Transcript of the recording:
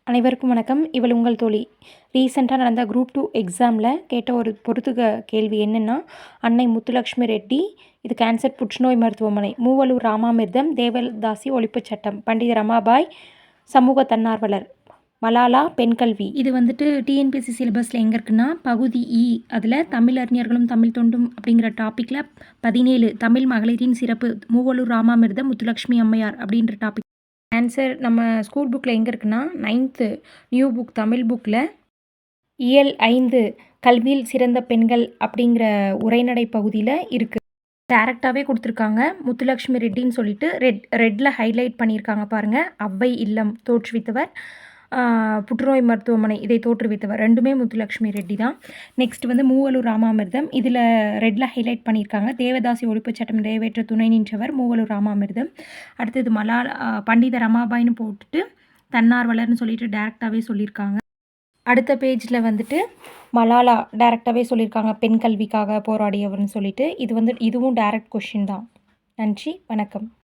அனைவருக்கும் வணக்கம். இவள் உங்கள் தோழி. ரீசெண்டாக நடந்த குரூப் 2 எக்ஸாமில் கேட்ட ஒரு பொறுத்துக கேள்வி என்னென்னா, அன்னை முத்துலட்சுமி ரெட்டி, இது கேன்சர் புற்றுநோய் மருத்துவமனை, மூவலூர் ராமாமிர்தம், தேவதாசி ஒழிப்புச் சட்டம், பண்டித ரமாபாய் சமூக தன்னார்வலர், மலாலா பெண் கல்வி. இது வந்துட்டு டிஎன்பிஎஸ்சி சிலபஸில் எங்கே இருக்குன்னா, பகுதி இ அதில் தமிழறிஞர்களும் தமிழ் தொண்டும் அப்படிங்கிற டாப்பிக்கில் 17 தமிழ் மகளிரின் சிறப்பு, மூவலூர் ராமாமிர்தம், முத்துலட்சுமி அம்மையார் அப்படின்ற டாபிக். ஆன்சர் நம்ம ஸ்கூல் புக்கில் எங்கே இருக்குன்னா, 9th நியூ புக் தமிழ் புக்கில் இயல் 5 கல்வியில் சிறந்த பெண்கள் அப்படிங்கிற உரைநடை பகுதியில் இருக்குது. டேரெக்டாகவே கொடுத்துருக்காங்க. முத்துலட்சுமி ரெட்டின்னு சொல்லிட்டு ரெட்டில் ஹைலைட் பண்ணியிருக்காங்க பாருங்கள். அவ்வை இல்லம் தோற்றுவித்தவர், புற்றுநோய் மருத்துவமனை இதை தோற்றுவித்தவர், ரெண்டுமே முத்துலட்சுமி ரெட்டி தான். நெக்ஸ்ட் வந்து மூவலூர் ராமாமிர்தம், இதில் ரெட்டில் ஹைலைட் பண்ணியிருக்காங்க. தேவதாசி ஒழிப்புச் சட்டம் நிறைவேற்ற துணை நின்றவர் மூவலூர் ராமாமிர்தம். அடுத்தது பண்டித ரமாபாய்னு போட்டுட்டு தன்னார்வலர்னு சொல்லிட்டு டேரெக்டாகவே சொல்லியிருக்காங்க. அடுத்த பேஜில் வந்துட்டு மலாலா டேரெக்டாகவே சொல்லியிருக்காங்க, பெண் கல்விக்காக போராடியவர்னு சொல்லிட்டு. இதுவும் டேரெக்ட் கொஷின் தான். நன்றி, வணக்கம்.